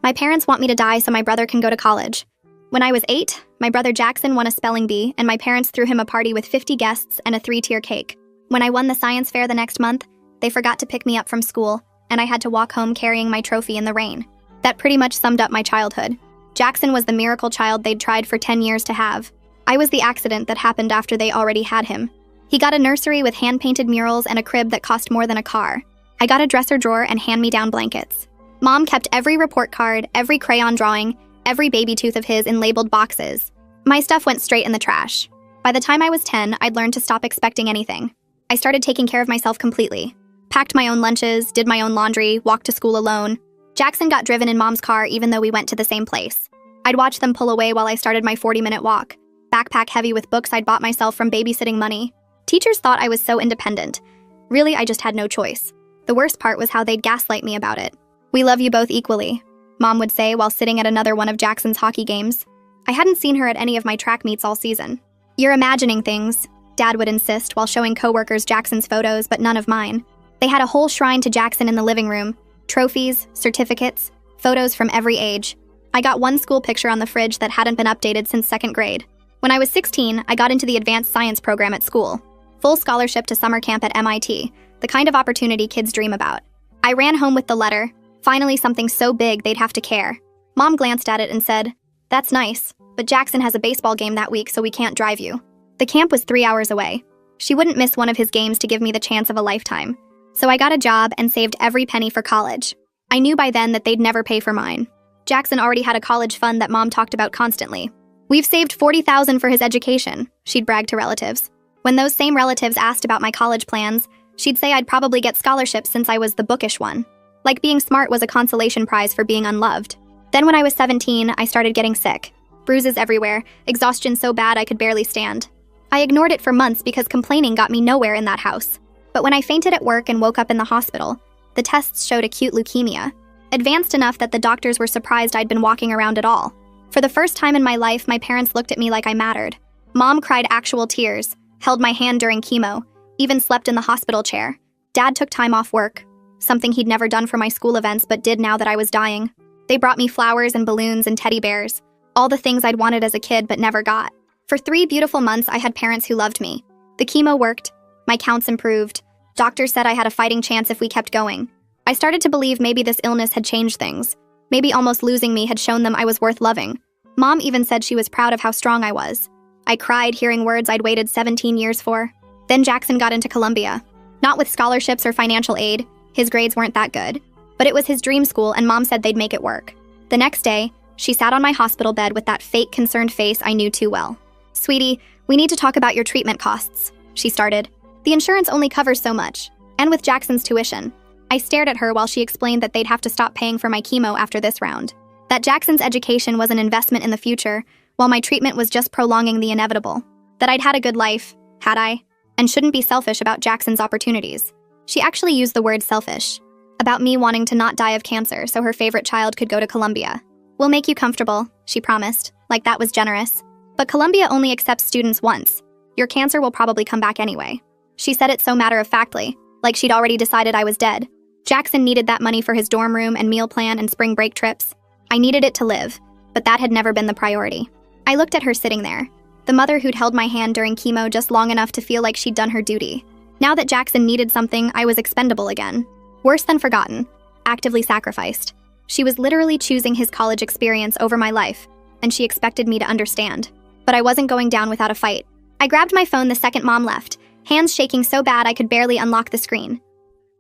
My parents want me to die so my brother can go to college. When I was 8, my brother Jackson won a spelling bee, and my parents threw him a party with 50 guests and a 3-tier cake. When I won the science fair the next month, they forgot to pick me up from school, and I had to walk home carrying my trophy in the rain. That pretty much summed up my childhood. Jackson was the miracle child they'd tried for 10 years to have. I was the accident that happened after they already had him. He got a nursery with hand-painted murals and a crib that cost more than a car. I got a dresser drawer and hand-me-down blankets. Mom kept every report card, every crayon drawing, every baby tooth of his in labeled boxes. My stuff went straight in the trash. By the time I was 10, I'd learned to stop expecting anything. I started taking care of myself completely. Packed my own lunches, did my own laundry, walked to school alone. Jackson got driven in Mom's car even though we went to the same place. I'd watch them pull away while I started my 40-minute walk, backpack heavy with books I'd bought myself from babysitting money. Teachers thought I was so independent. Really, I just had no choice. The worst part was how they'd gaslight me about it. "We love you both equally," Mom would say while sitting at another one of Jackson's hockey games. I hadn't seen her at any of my track meets all season. "You're imagining things," Dad would insist while showing coworkers Jackson's photos, but none of mine. They had a whole shrine to Jackson in the living room. Trophies, certificates, photos from every age. I got one school picture on the fridge that hadn't been updated since 2nd grade. When I was 16, I got into the advanced science program at school. Full scholarship to summer camp at MIT, the kind of opportunity kids dream about. I ran home with the letter, finally something so big they'd have to care. Mom glanced at it and said, "That's nice, but Jackson has a baseball game that week so we can't drive you." The camp was 3 hours away. She wouldn't miss one of his games to give me the chance of a lifetime. So I got a job and saved every penny for college. I knew by then that they'd never pay for mine. Jackson already had a college fund that Mom talked about constantly. "We've saved $40,000 for his education," she'd brag to relatives. When those same relatives asked about my college plans, she'd say I'd probably get scholarships since I was the bookish one. Like being smart was a consolation prize for being unloved. Then when I was 17, I started getting sick. Bruises everywhere, exhaustion so bad I could barely stand. I ignored it for months because complaining got me nowhere in that house. But when I fainted at work and woke up in the hospital, the tests showed acute leukemia, advanced enough that the doctors were surprised I'd been walking around at all. For the first time in my life, my parents looked at me like I mattered. Mom cried actual tears, held my hand during chemo, even slept in the hospital chair. Dad took time off work, something he'd never done for my school events but did now that I was dying. They brought me flowers and balloons and teddy bears, all the things I'd wanted as a kid but never got. For 3 beautiful months, I had parents who loved me. The chemo worked, my counts improved. Doctors said I had a fighting chance if we kept going. I started to believe maybe this illness had changed things. Maybe almost losing me had shown them I was worth loving. Mom even said she was proud of how strong I was. I cried hearing words I'd waited 17 years for. Then Jackson got into Columbia. Not with scholarships or financial aid, his grades weren't that good. But it was his dream school and Mom said they'd make it work. The next day, she sat on my hospital bed with that fake concerned face I knew too well. "Sweetie, we need to talk about your treatment costs," she started. "The insurance only covers so much, and with Jackson's tuition." I stared at her while she explained that they'd have to stop paying for my chemo after this round. That Jackson's education was an investment in the future, while my treatment was just prolonging the inevitable. That I'd had a good life, had I, and shouldn't be selfish about Jackson's opportunities. She actually used the word selfish, about me wanting to not die of cancer so her favorite child could go to Columbia. "We'll make you comfortable," she promised, like that was generous. "But Columbia only accepts students once. Your cancer will probably come back anyway." She said it so matter-of-factly, like she'd already decided I was dead. Jackson needed that money for his dorm room and meal plan and spring break trips. I needed it to live, but that had never been the priority. I looked at her sitting there, the mother who'd held my hand during chemo just long enough to feel like she'd done her duty. Now that Jackson needed something, I was expendable again. Worse than forgotten, actively sacrificed. She was literally choosing his college experience over my life, and she expected me to understand. But I wasn't going down without a fight. I grabbed my phone the second Mom left, hands shaking so bad I could barely unlock the screen.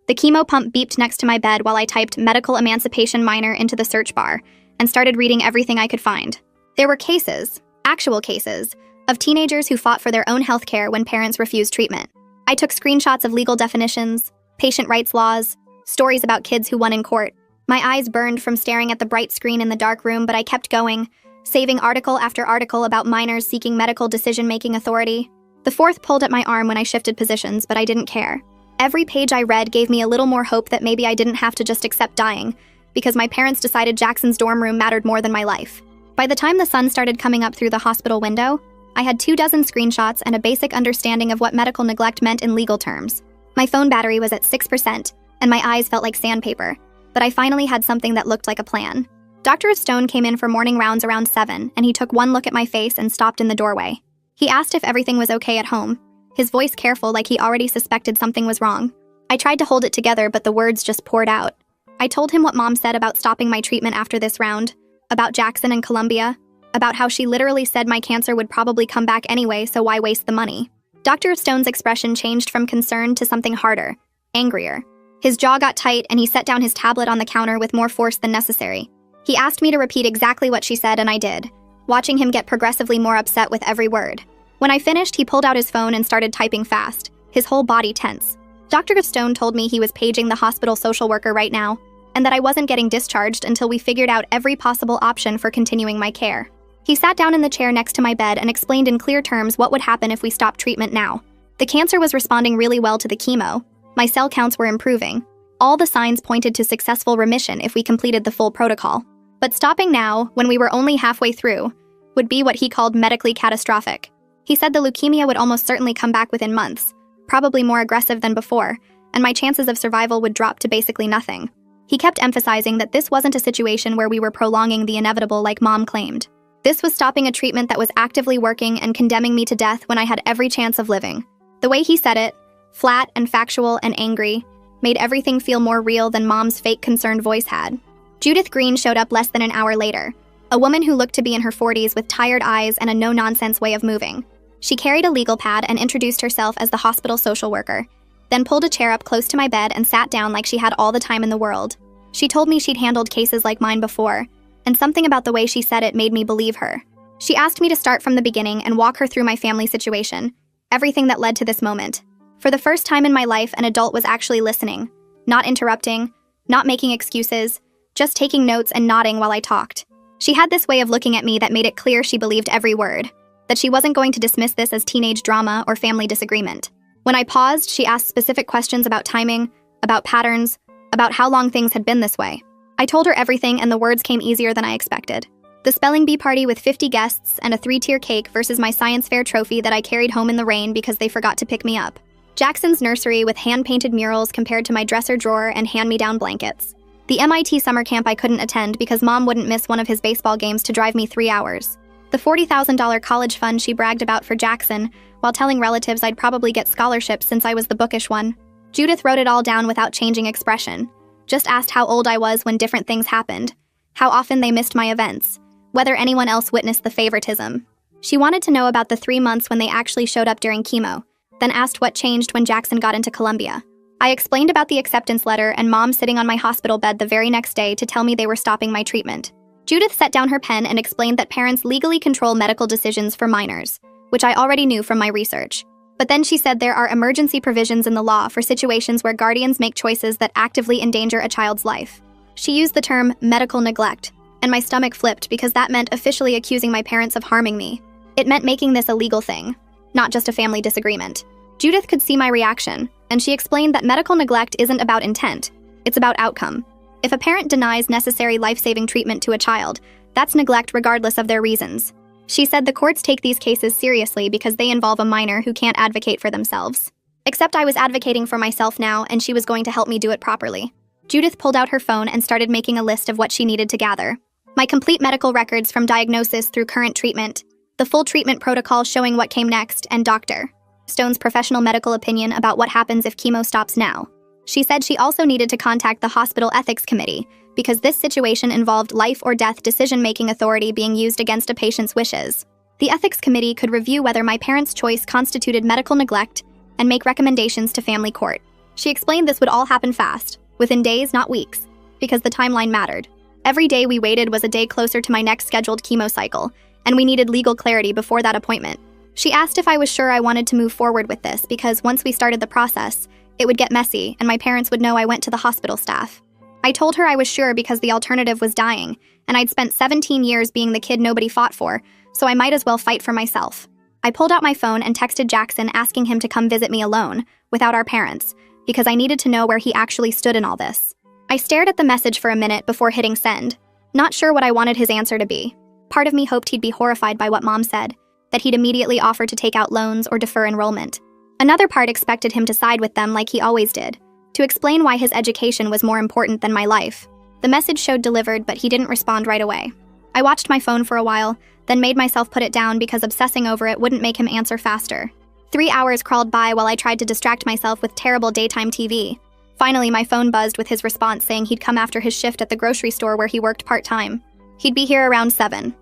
The chemo pump beeped next to my bed while I typed medical emancipation minor into the search bar and started reading everything I could find. There were cases, actual cases, of teenagers who fought for their own health care when parents refused treatment. I took screenshots of legal definitions, patient rights laws, stories about kids who won in court. My eyes burned from staring at the bright screen in the dark room, but I kept going, saving article after article about minors seeking medical decision-making authority. The fourth pulled at my arm when I shifted positions, but I didn't care. Every page I read gave me a little more hope that maybe I didn't have to just accept dying, because my parents decided Jackson's dorm room mattered more than my life. By the time the sun started coming up through the hospital window, I had 24 screenshots and a basic understanding of what medical neglect meant in legal terms. My phone battery was at 6%, and my eyes felt like sandpaper, but I finally had something that looked like a plan. Dr. Stone came in for morning rounds around 7, and he took one look at my face and stopped in the doorway. He asked if everything was okay at home, his voice careful like he already suspected something was wrong. I tried to hold it together, but the words just poured out. I told him what Mom said about stopping my treatment after this round, about Jackson and Columbia, about how she literally said my cancer would probably come back anyway, so why waste the money? Dr. Stone's expression changed from concern to something harder, angrier. His jaw got tight and he set down his tablet on the counter with more force than necessary. He asked me to repeat exactly what she said, and I did, watching him get progressively more upset with every word. When I finished, he pulled out his phone and started typing fast, his whole body tense. Dr. Stone told me he was paging the hospital social worker right now, and that I wasn't getting discharged until we figured out every possible option for continuing my care. He sat down in the chair next to my bed and explained in clear terms what would happen if we stopped treatment now. The cancer was responding really well to the chemo. My cell counts were improving. All the signs pointed to successful remission if we completed the full protocol. But stopping now, when we were only halfway through, would be what he called medically catastrophic. He said the leukemia would almost certainly come back within months, probably more aggressive than before, and my chances of survival would drop to basically nothing. He kept emphasizing that this wasn't a situation where we were prolonging the inevitable like Mom claimed. This was stopping a treatment that was actively working and condemning me to death when I had every chance of living. The way he said it, flat and factual and angry, made everything feel more real than Mom's fake concerned voice had. Judith Green showed up less than an hour later, a woman who looked to be in her 40s with tired eyes and a no-nonsense way of moving. She carried a legal pad and introduced herself as the hospital social worker, then pulled a chair up close to my bed and sat down like she had all the time in the world. She told me she'd handled cases like mine before, and something about the way she said it made me believe her. She asked me to start from the beginning and walk her through my family situation, everything that led to this moment. For the first time in my life, an adult was actually listening, not interrupting, not making excuses, just taking notes and nodding while I talked. She had this way of looking at me that made it clear she believed every word, that she wasn't going to dismiss this as teenage drama or family disagreement. When I paused, she asked specific questions about timing, about patterns, about how long things had been this way. I told her everything, and the words came easier than I expected. The spelling bee party with 50 guests and a 3-tier cake versus my science fair trophy that I carried home in the rain because they forgot to pick me up. Jackson's nursery with hand-painted murals compared to my dresser drawer and hand-me-down blankets. The MIT summer camp I couldn't attend because Mom wouldn't miss one of his baseball games to drive me 3 hours. The $40,000 college fund she bragged about for Jackson, while telling relatives I'd probably get scholarships since I was the bookish one. Judith wrote it all down without changing expression. Just asked how old I was when different things happened, how often they missed my events, whether anyone else witnessed the favoritism. She wanted to know about the 3 months when they actually showed up during chemo, then asked what changed when Jackson got into Columbia. I explained about the acceptance letter and Mom sitting on my hospital bed the very next day to tell me they were stopping my treatment. Judith set down her pen and explained that parents legally control medical decisions for minors, which I already knew from my research. But then she said there are emergency provisions in the law for situations where guardians make choices that actively endanger a child's life. She used the term medical neglect, and my stomach flipped because that meant officially accusing my parents of harming me. It meant making this a legal thing, not just a family disagreement. Judith could see my reaction, and she explained that medical neglect isn't about intent, it's about outcome. If a parent denies necessary life-saving treatment to a child, that's neglect regardless of their reasons. She said the courts take these cases seriously because they involve a minor who can't advocate for themselves. Except I was advocating for myself now, and she was going to help me do it properly. Judith pulled out her phone and started making a list of what she needed to gather. My complete medical records from diagnosis through current treatment, the full treatment protocol showing what came next, and Dr. Stone's professional medical opinion about what happens if chemo stops now. She said she also needed to contact the hospital ethics committee because this situation involved life or death decision-making authority being used against a patient's wishes. The ethics committee could review whether my parents' choice constituted medical neglect and make recommendations to family court. She explained this would all happen fast, within days, not weeks, because the timeline mattered. Every day we waited was a day closer to my next scheduled chemo cycle, and we needed legal clarity before that appointment. She asked if I was sure I wanted to move forward with this because once we started the process, it would get messy and my parents would know I went to the hospital staff. I told her I was sure because the alternative was dying, and I'd spent 17 years being the kid nobody fought for, so I might as well fight for myself. I pulled out my phone and texted Jackson asking him to come visit me alone, without our parents, because I needed to know where he actually stood in all this. I stared at the message for a minute before hitting send, not sure what I wanted his answer to be. Part of me hoped he'd be horrified by what Mom said, that he'd immediately offer to take out loans or defer enrollment. Another part expected him to side with them like he always did, to explain why his education was more important than my life. The message showed delivered, but he didn't respond right away. I watched my phone for a while, then made myself put it down because obsessing over it wouldn't make him answer faster. 3 hours crawled by while I tried to distract myself with terrible daytime TV. Finally, my phone buzzed with his response saying he'd come after his shift at the grocery store where he worked part-time. He'd be here around 7.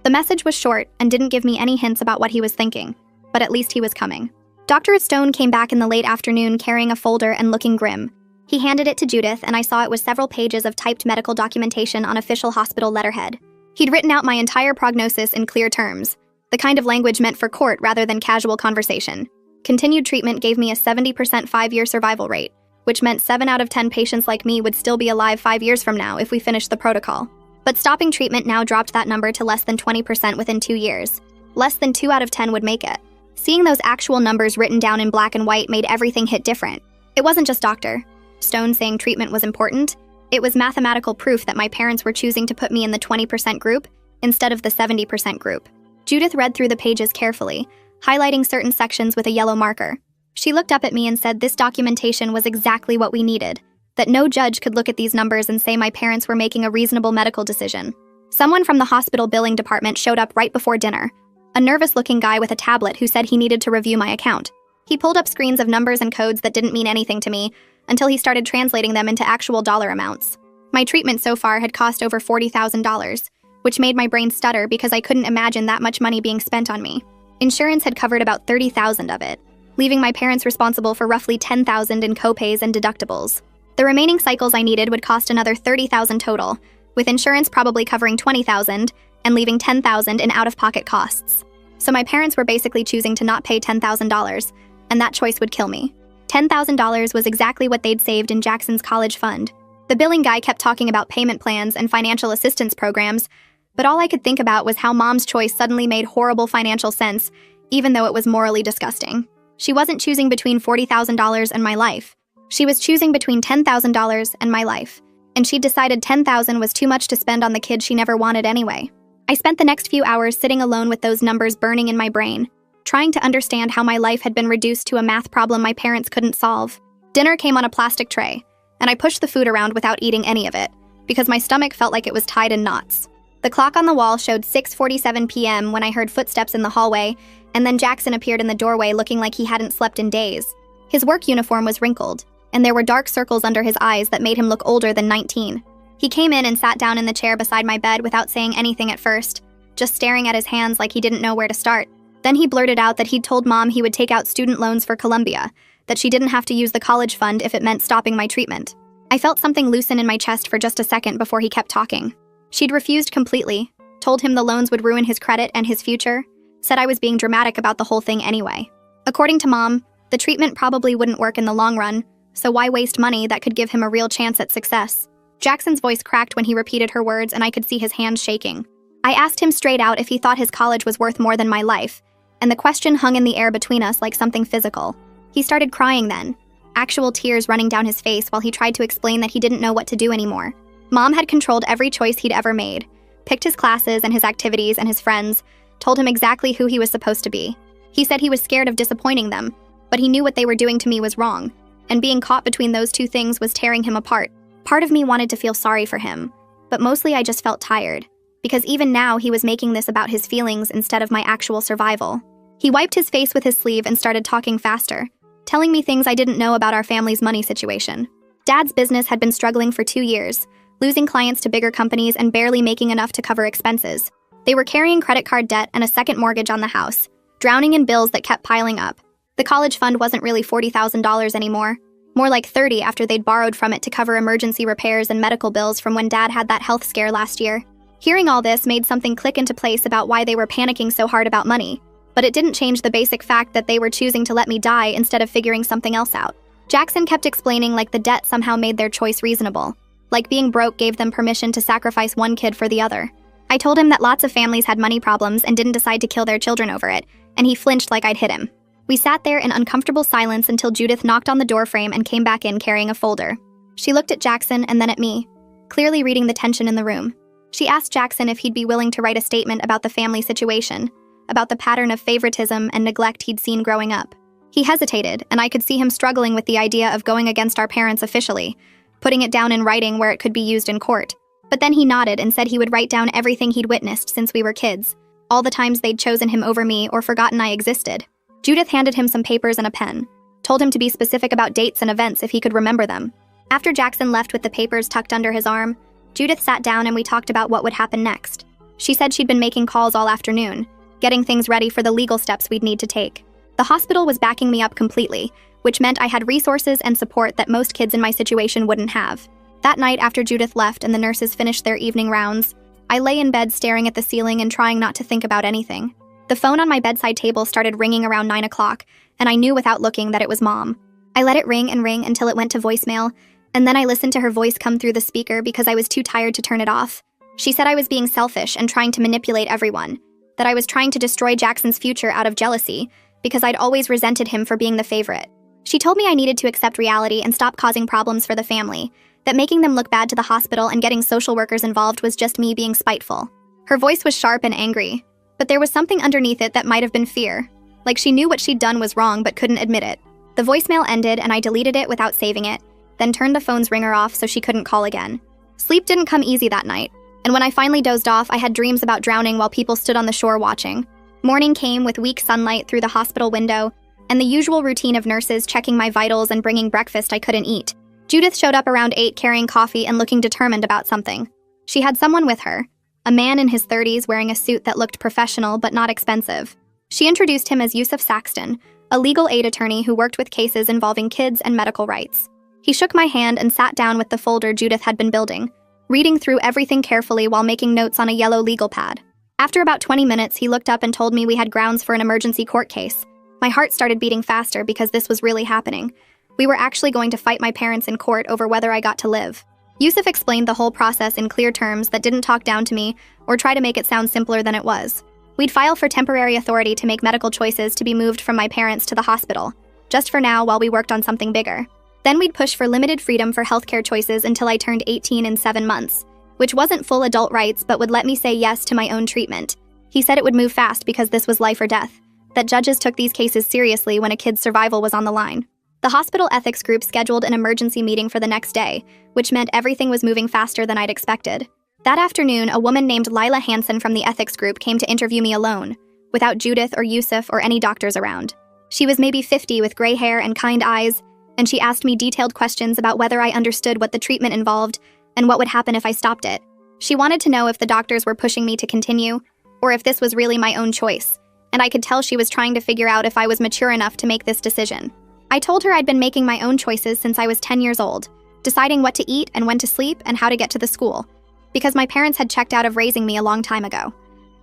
The message was short and didn't give me any hints about what he was thinking, but at least he was coming. Dr. Stone came back in the late afternoon carrying a folder and looking grim. He handed it to Judith, and I saw it was several pages of typed medical documentation on official hospital letterhead. He'd written out my entire prognosis in clear terms, the kind of language meant for court rather than casual conversation. Continued treatment gave me a 70% 5-year survival rate, which meant 7 out of 10 patients like me would still be alive 5 years from now if we finished the protocol. But stopping treatment now dropped that number to less than 20% within 2 years. Less than 2 out of 10 would make it. Seeing those actual numbers written down in black and white made everything hit different. It wasn't just Dr. Stone saying treatment was important. It was mathematical proof that my parents were choosing to put me in the 20% group instead of the 70% group. Judith read through the pages carefully, highlighting certain sections with a yellow marker. She looked up at me and said this documentation was exactly what we needed, that no judge could look at these numbers and say my parents were making a reasonable medical decision. Someone from the hospital billing department showed up right before dinner, a nervous-looking guy with a tablet who said he needed to review my account. He pulled up screens of numbers and codes that didn't mean anything to me until he started translating them into actual dollar amounts. My treatment so far had cost over $40,000, which made my brain stutter because I couldn't imagine that much money being spent on me. Insurance had covered about $30,000 of it, leaving my parents responsible for roughly $10,000 in copays and deductibles. The remaining cycles I needed would cost another $30,000 total, with insurance probably covering $20,000 and leaving $10,000 in out-of-pocket costs. So my parents were basically choosing to not pay $10,000, and that choice would kill me. $10,000 was exactly what they'd saved in Jackson's college fund. The billing guy kept talking about payment plans and financial assistance programs, but all I could think about was how Mom's choice suddenly made horrible financial sense, even though it was morally disgusting. She wasn't choosing between $40,000 and my life. She was choosing between $10,000 and my life, and she decided $10,000 was too much to spend on the kid she never wanted anyway. I spent the next few hours sitting alone with those numbers burning in my brain, trying to understand how my life had been reduced to a math problem my parents couldn't solve. Dinner came on a plastic tray, and I pushed the food around without eating any of it, because my stomach felt like it was tied in knots. The clock on the wall showed 6:47 p.m. when I heard footsteps in the hallway, and then Jackson appeared in the doorway looking like he hadn't slept in days. His work uniform was wrinkled, and there were dark circles under his eyes that made him look older than 19. He came in and sat down in the chair beside my bed without saying anything at first, just staring at his hands like he didn't know where to start. Then he blurted out that he'd told Mom he would take out student loans for Columbia, that she didn't have to use the college fund if it meant stopping my treatment. I felt something loosen in my chest for just a second before he kept talking. She'd refused completely, told him the loans would ruin his credit and his future, said I was being dramatic about the whole thing anyway. According to Mom, the treatment probably wouldn't work in the long run, so why waste money that could give him a real chance at success? Jackson's voice cracked when he repeated her words, and I could see his hands shaking. I asked him straight out if he thought his college was worth more than my life, and the question hung in the air between us like something physical. He started crying then, actual tears running down his face while he tried to explain that he didn't know what to do anymore. Mom had controlled every choice he'd ever made, picked his classes and his activities and his friends, told him exactly who he was supposed to be. He said he was scared of disappointing them, but he knew what they were doing to me was wrong, and being caught between those two things was tearing him apart. Part of me wanted to feel sorry for him, but mostly I just felt tired, because even now he was making this about his feelings instead of my actual survival. He wiped his face with his sleeve and started talking faster, telling me things I didn't know about our family's money situation. Dad's business had been struggling for 2 years, losing clients to bigger companies and barely making enough to cover expenses. They were carrying credit card debt and a second mortgage on the house, drowning in bills that kept piling up. The college fund wasn't really $40,000 anymore, more like $30,000 after they'd borrowed from it to cover emergency repairs and medical bills from when Dad had that health scare last year. Hearing all this made something click into place about why they were panicking so hard about money, but it didn't change the basic fact that they were choosing to let me die instead of figuring something else out. Jackson kept explaining like the debt somehow made their choice reasonable, like being broke gave them permission to sacrifice one kid for the other. I told him that lots of families had money problems and didn't decide to kill their children over it, and he flinched like I'd hit him. We sat there in uncomfortable silence until Judith knocked on the doorframe and came back in carrying a folder. She looked at Jackson and then at me, clearly reading the tension in the room. She asked Jackson if he'd be willing to write a statement about the family situation, about the pattern of favoritism and neglect he'd seen growing up. He hesitated, and I could see him struggling with the idea of going against our parents officially, putting it down in writing where it could be used in court. But then he nodded and said he would write down everything he'd witnessed since we were kids, all the times they'd chosen him over me or forgotten I existed. Judith handed him some papers and a pen, told him to be specific about dates and events if he could remember them. After Jackson left with the papers tucked under his arm, Judith sat down and we talked about what would happen next. She said she'd been making calls all afternoon, getting things ready for the legal steps we'd need to take. The hospital was backing me up completely, which meant I had resources and support that most kids in my situation wouldn't have. That night, after Judith left and the nurses finished their evening rounds, I lay in bed staring at the ceiling and trying not to think about anything. The phone on my bedside table started ringing around 9 o'clock, and I knew without looking that it was Mom. I let it ring and ring until it went to voicemail, and then I listened to her voice come through the speaker because I was too tired to turn it off. She said I was being selfish and trying to manipulate everyone, that I was trying to destroy Jackson's future out of jealousy because I'd always resented him for being the favorite. She told me I needed to accept reality and stop causing problems for the family, that making them look bad to the hospital and getting social workers involved was just me being spiteful. Her voice was sharp and angry, but there was something underneath it that might have been fear, like she knew what she'd done was wrong but couldn't admit it. The voicemail ended and I deleted it without saving it, then turned the phone's ringer off so she couldn't call again. Sleep didn't come easy that night, and when I finally dozed off, I had dreams about drowning while people stood on the shore watching. Morning came with weak sunlight through the hospital window, and the usual routine of nurses checking my vitals and bringing breakfast I couldn't eat. Judith showed up around 8 carrying coffee and looking determined about something. She had someone with her, a man in his 30s wearing a suit that looked professional but not expensive. She introduced him as Yusuf Saxton, a legal aid attorney who worked with cases involving kids and medical rights. He shook my hand and sat down with the folder Judith had been building, reading through everything carefully while making notes on a yellow legal pad. After about 20 minutes, he looked up and told me we had grounds for an emergency court case. My heart started beating faster because this was really happening. We were actually going to fight my parents in court over whether I got to live. Yusuf explained the whole process in clear terms that didn't talk down to me or try to make it sound simpler than it was. We'd file for temporary authority to make medical choices to be moved from my parents to the hospital, just for now while we worked on something bigger. Then we'd push for limited freedom for healthcare choices until I turned 18 in 7 months, which wasn't full adult rights but would let me say yes to my own treatment. He said it would move fast because this was life or death, that judges took these cases seriously when a kid's survival was on the line. The hospital ethics group scheduled an emergency meeting for the next day, which meant everything was moving faster than I'd expected. That afternoon, a woman named Lila Hansen from the ethics group came to interview me alone, without Judith or Yusuf or any doctors around. She was maybe 50 with gray hair and kind eyes, and she asked me detailed questions about whether I understood what the treatment involved and what would happen if I stopped it. She wanted to know if the doctors were pushing me to continue, or if this was really my own choice, and I could tell she was trying to figure out if I was mature enough to make this decision. I told her I'd been making my own choices since I was 10 years old, deciding what to eat and when to sleep and how to get to the school, because my parents had checked out of raising me a long time ago.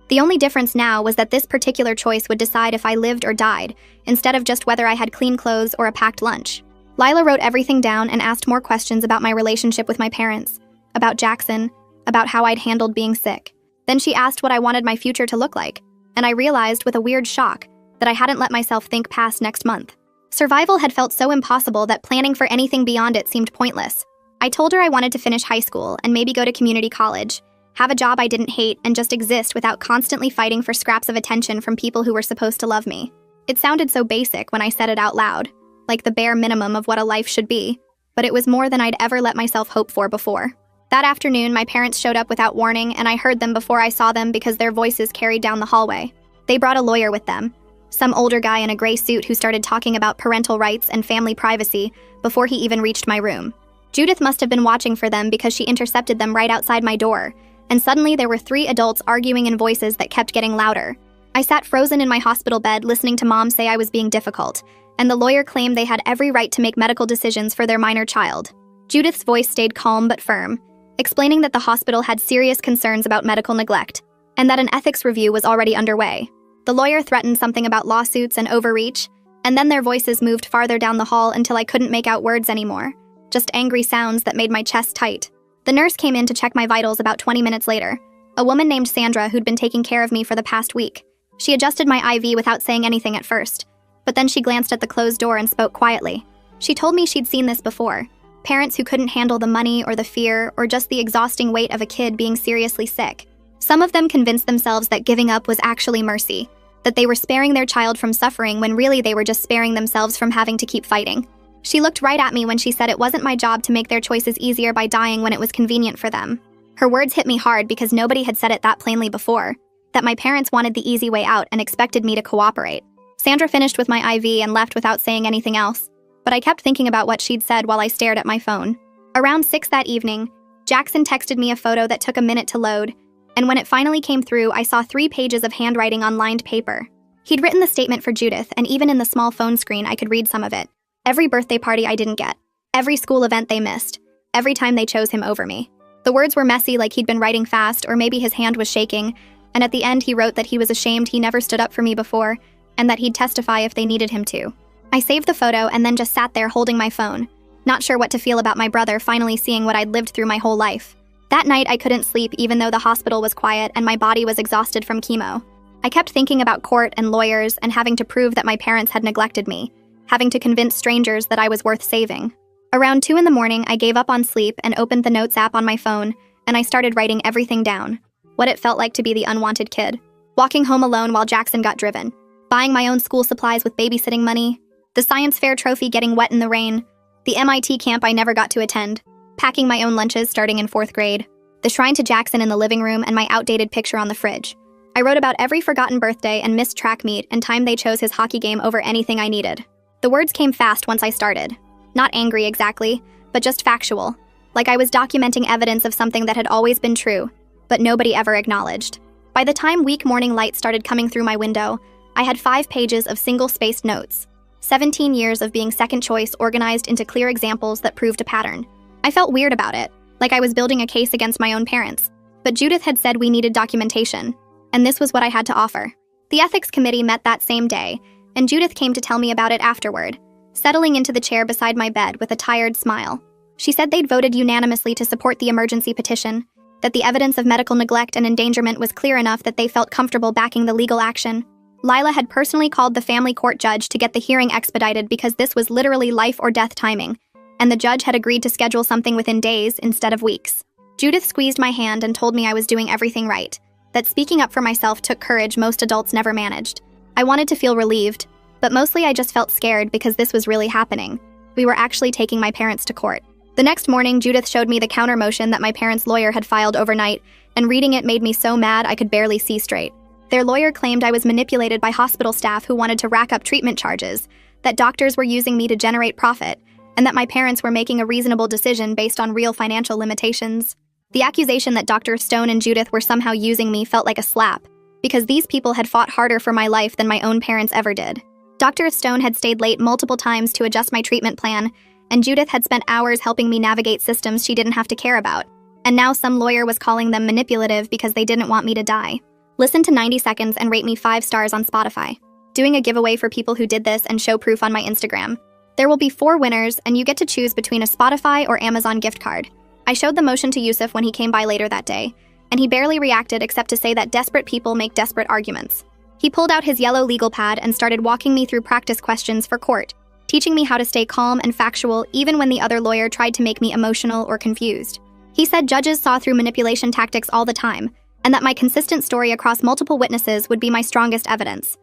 The only difference now was that this particular choice would decide if I lived or died, instead of just whether I had clean clothes or a packed lunch. Lila wrote everything down and asked more questions about my relationship with my parents, about Jackson, about how I'd handled being sick. Then she asked what I wanted my future to look like, and I realized with a weird shock that I hadn't let myself think past next month. Survival had felt so impossible that planning for anything beyond it seemed pointless. I told her I wanted to finish high school and maybe go to community college, have a job I didn't hate, and just exist without constantly fighting for scraps of attention from people who were supposed to love me. It sounded so basic when I said it out loud, like the bare minimum of what a life should be, but it was more than I'd ever let myself hope for before. That afternoon, my parents showed up without warning, and I heard them before I saw them because their voices carried down the hallway. They brought a lawyer with them, some older guy in a gray suit who started talking about parental rights and family privacy before he even reached my room. Judith must have been watching for them because she intercepted them right outside my door, and suddenly there were 3 adults arguing in voices that kept getting louder. I sat frozen in my hospital bed listening to Mom say I was being difficult, and the lawyer claimed they had every right to make medical decisions for their minor child. Judith's voice stayed calm but firm, explaining that the hospital had serious concerns about medical neglect, and that an ethics review was already underway. The lawyer threatened something about lawsuits and overreach, and then their voices moved farther down the hall until I couldn't make out words anymore, just angry sounds that made my chest tight. The nurse came in to check my vitals about 20 minutes later, a woman named Sandra who'd been taking care of me for the past week. She adjusted my IV without saying anything at first, but then she glanced at the closed door and spoke quietly. She told me she'd seen this before, parents who couldn't handle the money or the fear or just the exhausting weight of a kid being seriously sick. Some of them convinced themselves that giving up was actually mercy, that they were sparing their child from suffering when really they were just sparing themselves from having to keep fighting. She looked right at me when she said it wasn't my job to make their choices easier by dying when it was convenient for them. Her words hit me hard because nobody had said it that plainly before, that my parents wanted the easy way out and expected me to cooperate. Sandra finished with my IV and left without saying anything else, but I kept thinking about what she'd said while I stared at my phone. Around 6 that evening, Jackson texted me a photo that took a minute to load, and when it finally came through, I saw 3 pages of handwriting on lined paper. He'd written the statement for Judith, and even in the small phone screen, I could read some of it. Every birthday party I didn't get, every school event they missed, every time they chose him over me. The words were messy, like he'd been writing fast, or maybe his hand was shaking, and at the end he wrote that he was ashamed he never stood up for me before, and that he'd testify if they needed him to. I saved the photo and then just sat there holding my phone, not sure what to feel about my brother finally seeing what I'd lived through my whole life. That night I couldn't sleep even though the hospital was quiet and my body was exhausted from chemo. I kept thinking about court and lawyers and having to prove that my parents had neglected me, having to convince strangers that I was worth saving. Around 2 in the morning, I gave up on sleep and opened the Notes app on my phone, and I started writing everything down. What it felt like to be the unwanted kid. Walking home alone while Jackson got driven. Buying my own school supplies with babysitting money. The science fair trophy getting wet in the rain. The MIT camp I never got to attend. Packing my own lunches starting in 4th grade. The shrine to Jackson in the living room and my outdated picture on the fridge. I wrote about every forgotten birthday and missed track meet and time they chose his hockey game over anything I needed. The words came fast once I started. Not angry exactly, but just factual. Like I was documenting evidence of something that had always been true, but nobody ever acknowledged. By the time weak morning light started coming through my window, I had 5 pages of single-spaced notes. 17 years of being second choice organized into clear examples that proved a pattern. I felt weird about it, like I was building a case against my own parents. But Judith had said we needed documentation, and this was what I had to offer. The ethics committee met that same day, and Judith came to tell me about it afterward, settling into the chair beside my bed with a tired smile. She said they'd voted unanimously to support the emergency petition, that the evidence of medical neglect and endangerment was clear enough that they felt comfortable backing the legal action. Lila had personally called the family court judge to get the hearing expedited because this was literally life or death timing, and the judge had agreed to schedule something within days instead of weeks. Judith squeezed my hand and told me I was doing everything right, that speaking up for myself took courage most adults never managed. I wanted to feel relieved, but mostly I just felt scared because this was really happening. We were actually taking my parents to court. The next morning, Judith showed me the counter motion that my parents' lawyer had filed overnight, and reading it made me so mad I could barely see straight. Their lawyer claimed I was manipulated by hospital staff who wanted to rack up treatment charges, that doctors were using me to generate profit, and that my parents were making a reasonable decision based on real financial limitations. The accusation that Dr. Stone and Judith were somehow using me felt like a slap, because these people had fought harder for my life than my own parents ever did. Dr. Stone had stayed late multiple times to adjust my treatment plan, and Judith had spent hours helping me navigate systems she didn't have to care about. And now some lawyer was calling them manipulative because they didn't want me to die. Listen to 90 Seconds and rate me 5 stars on Spotify. Doing a giveaway for people who did this and show proof on my Instagram. There will be 4 winners, and you get to choose between a Spotify or Amazon gift card. I showed the motion to Yusuf when he came by later that day, and he barely reacted except to say that desperate people make desperate arguments. He pulled out his yellow legal pad and started walking me through practice questions for court, teaching me how to stay calm and factual even when the other lawyer tried to make me emotional or confused. He said judges saw through manipulation tactics all the time, and that my consistent story across multiple witnesses would be my strongest evidence.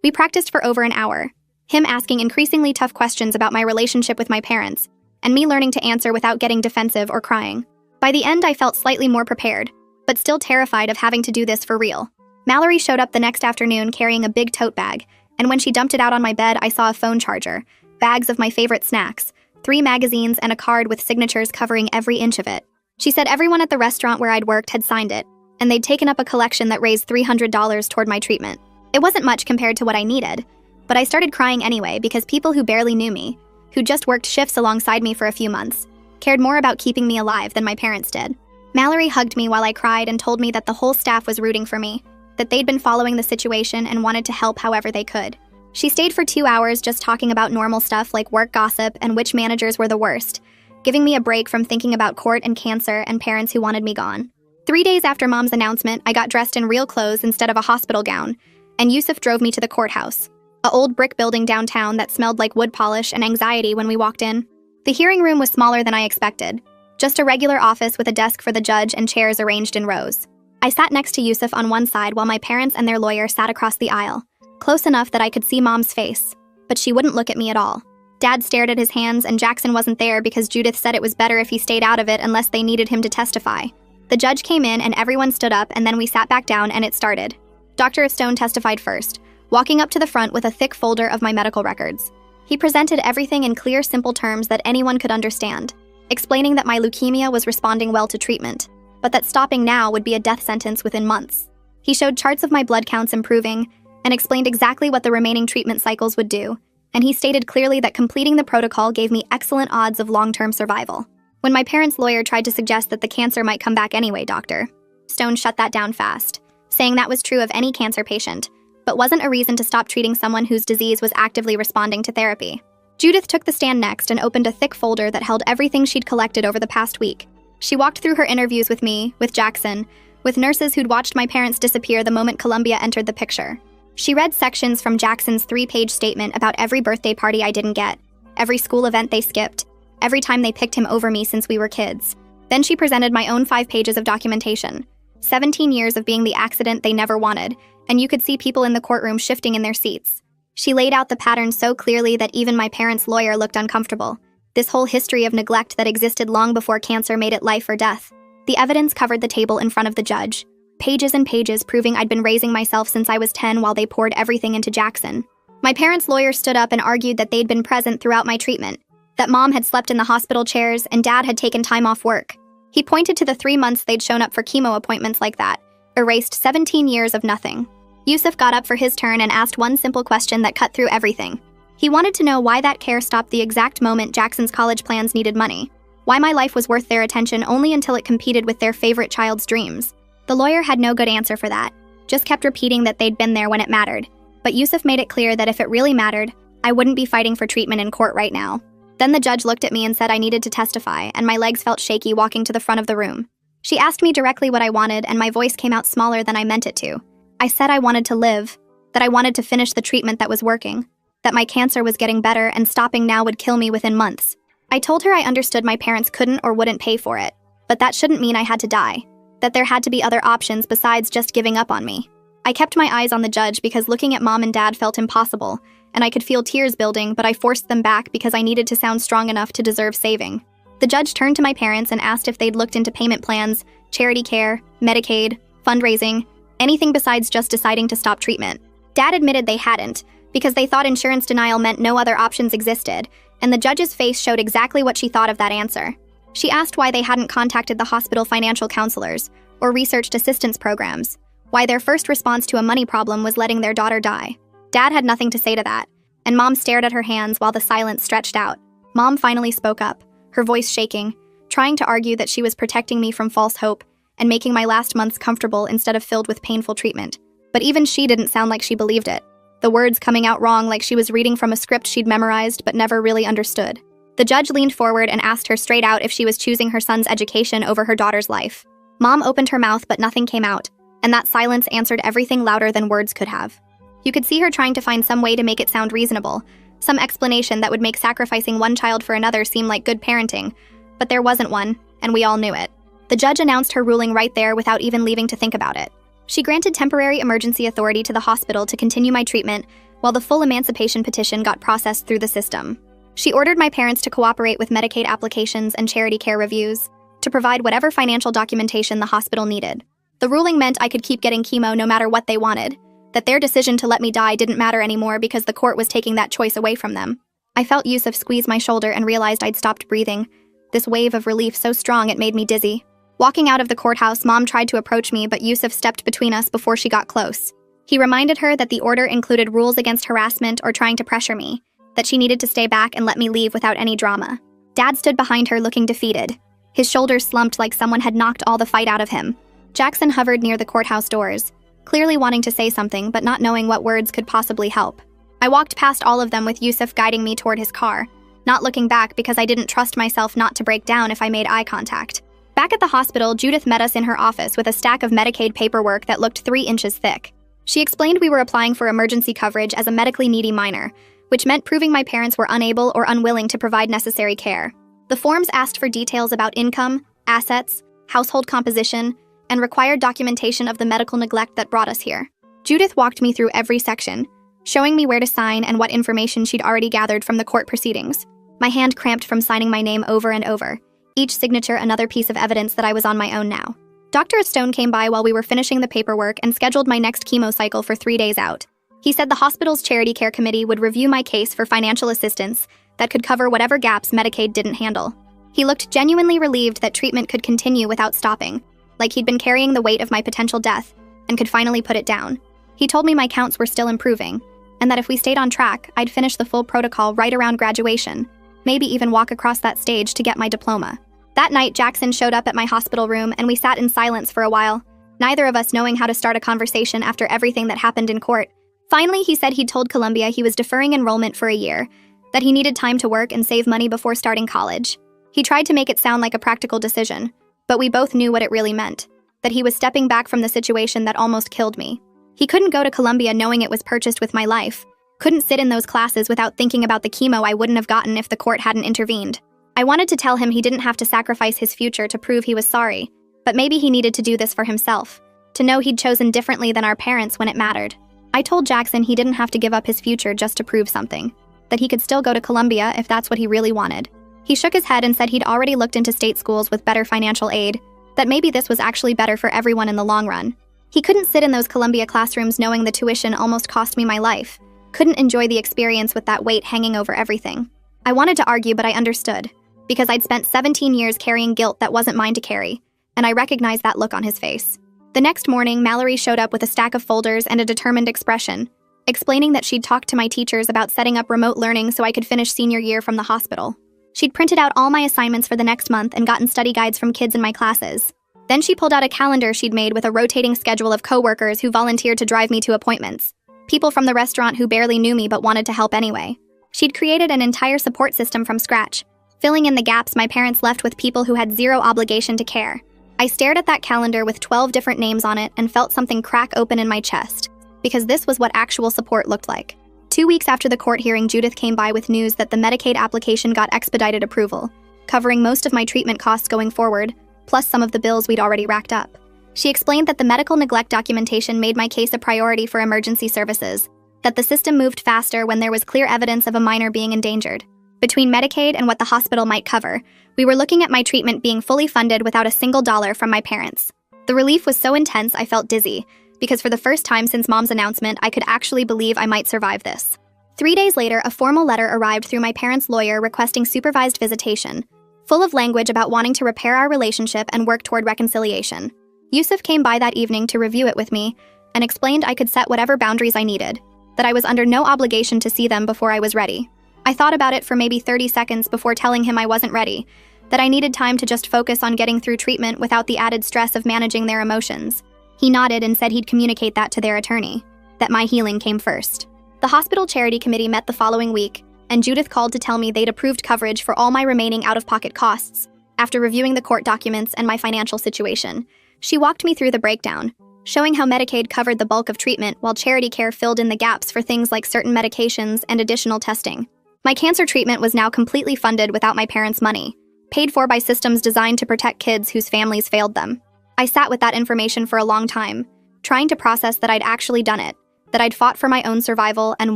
We practiced for over an hour, him asking increasingly tough questions about my relationship with my parents, and me learning to answer without getting defensive or crying. By the end, I felt slightly more prepared, but still terrified of having to do this for real. Mallory showed up the next afternoon carrying a big tote bag, and when she dumped it out on my bed, I saw a phone charger, bags of my favorite snacks, 3 magazines, and a card with signatures covering every inch of it. She said everyone at the restaurant where I'd worked had signed it, and they'd taken up a collection that raised $300 toward my treatment. It wasn't much compared to what I needed, but I started crying anyway because people who barely knew me, who just worked shifts alongside me for a few months, cared more about keeping me alive than my parents did. Mallory hugged me while I cried and told me that the whole staff was rooting for me, that they'd been following the situation and wanted to help however they could. She stayed for 2 hours just talking about normal stuff like work gossip and which managers were the worst, giving me a break from thinking about court and cancer and parents who wanted me gone. 3 days after Mom's announcement, I got dressed in real clothes instead of a hospital gown, and Yusuf drove me to the courthouse, a old brick building downtown that smelled like wood polish and anxiety when we walked in. The hearing room was smaller than I expected, just a regular office with a desk for the judge and chairs arranged in rows. I sat next to Yusuf on one side while my parents and their lawyer sat across the aisle, close enough that I could see Mom's face, but she wouldn't look at me at all. Dad stared at his hands, and Jackson wasn't there because Judith said it was better if he stayed out of it unless they needed him to testify. The judge came in and everyone stood up, and then we sat back down and it started. Dr. Stone testified first, walking up to the front with a thick folder of my medical records. He presented everything in clear, simple terms that anyone could understand, explaining that my leukemia was responding well to treatment, but that stopping now would be a death sentence within months. He showed charts of my blood counts improving and explained exactly what the remaining treatment cycles would do, and he stated clearly that completing the protocol gave me excellent odds of long-term survival. When my parents' lawyer tried to suggest that the cancer might come back anyway, Dr. Stone shut that down fast, saying that was true of any cancer patient, but wasn't a reason to stop treating someone whose disease was actively responding to therapy. Judith took the stand next and opened a thick folder that held everything she'd collected over the past week. She walked through her interviews with me, with Jackson, with nurses who'd watched my parents disappear the moment Columbia entered the picture. She read sections from Jackson's 3-page statement about every birthday party I didn't get, every school event they skipped, every time they picked him over me since we were kids. Then she presented my own 5 pages of documentation, 17 years of being the accident they never wanted, and you could see people in the courtroom shifting in their seats. She laid out the pattern so clearly that even my parents' lawyer looked uncomfortable. This whole history of neglect that existed long before cancer made it life or death. The evidence covered the table in front of the judge. Pages and pages proving I'd been raising myself since I was 10 while they poured everything into Jackson. My parents' lawyer stood up and argued that they'd been present throughout my treatment, that Mom had slept in the hospital chairs and Dad had taken time off work. He pointed to the 3 months they'd shown up for chemo appointments like that, erased 17 years of nothing. Yusuf got up for his turn and asked one simple question that cut through everything. He wanted to know why that care stopped the exact moment Jackson's college plans needed money. Why my life was worth their attention only until it competed with their favorite child's dreams. The lawyer had no good answer for that, just kept repeating that they'd been there when it mattered. But Yusuf made it clear that if it really mattered, I wouldn't be fighting for treatment in court right now. Then the judge looked at me and said I needed to testify, and my legs felt shaky walking to the front of the room. She asked me directly what I wanted, and my voice came out smaller than I meant it to. I said I wanted to live, that I wanted to finish the treatment that was working, that my cancer was getting better and stopping now would kill me within months. I told her I understood my parents couldn't or wouldn't pay for it, but that shouldn't mean I had to die, that there had to be other options besides just giving up on me. I kept my eyes on the judge because looking at Mom and Dad felt impossible, and I could feel tears building, but I forced them back because I needed to sound strong enough to deserve saving. The judge turned to my parents and asked if they'd looked into payment plans, charity care, Medicaid, fundraising, anything besides just deciding to stop treatment. Dad admitted they hadn't, because they thought insurance denial meant no other options existed, and the judge's face showed exactly what she thought of that answer. She asked why they hadn't contacted the hospital financial counselors or researched assistance programs, why their first response to a money problem was letting their daughter die. Dad had nothing to say to that, and Mom stared at her hands while the silence stretched out. Mom finally spoke up, her voice shaking, trying to argue that she was protecting me from false hope and making my last months comfortable instead of filled with painful treatment. But even she didn't sound like she believed it, the words coming out wrong like she was reading from a script she'd memorized but never really understood. The judge leaned forward and asked her straight out if she was choosing her son's education over her daughter's life. Mom opened her mouth but nothing came out, and that silence answered everything louder than words could have. You could see her trying to find some way to make it sound reasonable, some explanation that would make sacrificing one child for another seem like good parenting, but there wasn't one, and we all knew it. The judge announced her ruling right there without even leaving to think about it. She granted temporary emergency authority to the hospital to continue my treatment while the full emancipation petition got processed through the system. She ordered my parents to cooperate with Medicaid applications and charity care reviews, to provide whatever financial documentation the hospital needed. The ruling meant I could keep getting chemo no matter what they wanted, that their decision to let me die didn't matter anymore because the court was taking that choice away from them. I felt Yusuf squeeze my shoulder and realized I'd stopped breathing, this wave of relief so strong it made me dizzy. Walking out of the courthouse, Mom tried to approach me, but Yusuf stepped between us before she got close. He reminded her that the order included rules against harassment or trying to pressure me, that she needed to stay back and let me leave without any drama. Dad stood behind her looking defeated. His shoulders slumped like someone had knocked all the fight out of him. Jackson hovered near the courthouse doors, clearly wanting to say something but not knowing what words could possibly help. I walked past all of them with Yusuf guiding me toward his car, not looking back because I didn't trust myself not to break down if I made eye contact. Back at the hospital, Judith met us in her office with a stack of Medicaid paperwork that looked 3 inches thick. She explained we were applying for emergency coverage as a medically needy minor, which meant proving my parents were unable or unwilling to provide necessary care. The forms asked for details about income, assets, household composition, and required documentation of the medical neglect that brought us here. Judith walked me through every section, showing me where to sign and what information she'd already gathered from the court proceedings. My hand cramped from signing my name over and over, each signature another piece of evidence that I was on my own now. Dr. Stone came by while we were finishing the paperwork and scheduled my next chemo cycle for 3 days out. He said the hospital's charity care committee would review my case for financial assistance that could cover whatever gaps Medicaid didn't handle. He looked genuinely relieved that treatment could continue without stopping, like he'd been carrying the weight of my potential death and could finally put it down. He told me my counts were still improving, and that if we stayed on track, I'd finish the full protocol right around graduation, maybe even walk across that stage to get my diploma. That night, Jackson showed up at my hospital room and we sat in silence for a while, neither of us knowing how to start a conversation after everything that happened in court. Finally, he said he'd told Columbia he was deferring enrollment for a year, that he needed time to work and save money before starting college. He tried to make it sound like a practical decision, but we both knew what it really meant, that he was stepping back from the situation that almost killed me. He couldn't go to Columbia knowing it was purchased with my life, couldn't sit in those classes without thinking about the chemo I wouldn't have gotten if the court hadn't intervened. I wanted to tell him he didn't have to sacrifice his future to prove he was sorry, but maybe he needed to do this for himself, to know he'd chosen differently than our parents when it mattered. I told Jackson he didn't have to give up his future just to prove something, that he could still go to Columbia if that's what he really wanted. He shook his head and said he'd already looked into state schools with better financial aid, that maybe this was actually better for everyone in the long run. He couldn't sit in those Columbia classrooms knowing the tuition almost cost me my life, couldn't enjoy the experience with that weight hanging over everything. I wanted to argue, but I understood, because I'd spent 17 years carrying guilt that wasn't mine to carry, and I recognized that look on his face. The next morning, Mallory showed up with a stack of folders and a determined expression, explaining that she'd talked to my teachers about setting up remote learning so I could finish senior year from the hospital. She'd printed out all my assignments for the next month and gotten study guides from kids in my classes. Then she pulled out a calendar she'd made with a rotating schedule of coworkers who volunteered to drive me to appointments, people from the restaurant who barely knew me but wanted to help anyway. She'd created an entire support system from scratch, filling in the gaps my parents left with people who had zero obligation to care. I stared at that calendar with 12 different names on it and felt something crack open in my chest, because this was what actual support looked like. 2 weeks after the court hearing, Judith came by with news that the Medicaid application got expedited approval, covering most of my treatment costs going forward, plus some of the bills we'd already racked up. She explained that the medical neglect documentation made my case a priority for emergency services, that the system moved faster when there was clear evidence of a minor being endangered. Between Medicaid and what the hospital might cover, we were looking at my treatment being fully funded without a single dollar from my parents. The relief was so intense I felt dizzy, because for the first time since Mom's announcement, I could actually believe I might survive this. 3 days later, a formal letter arrived through my parents' lawyer requesting supervised visitation, full of language about wanting to repair our relationship and work toward reconciliation. Yusuf came by that evening to review it with me and explained I could set whatever boundaries I needed, that I was under no obligation to see them before I was ready. I thought about it for maybe 30 seconds before telling him I wasn't ready, that I needed time to just focus on getting through treatment without the added stress of managing their emotions. He nodded and said he'd communicate that to their attorney, that my healing came first. The hospital charity committee met the following week, and Judith called to tell me they'd approved coverage for all my remaining out-of-pocket costs, after reviewing the court documents and my financial situation. She walked me through the breakdown, showing how Medicaid covered the bulk of treatment while charity care filled in the gaps for things like certain medications and additional testing. My cancer treatment was now completely funded without my parents' money, paid for by systems designed to protect kids whose families failed them. I sat with that information for a long time, trying to process that I'd actually done it, that I'd fought for my own survival and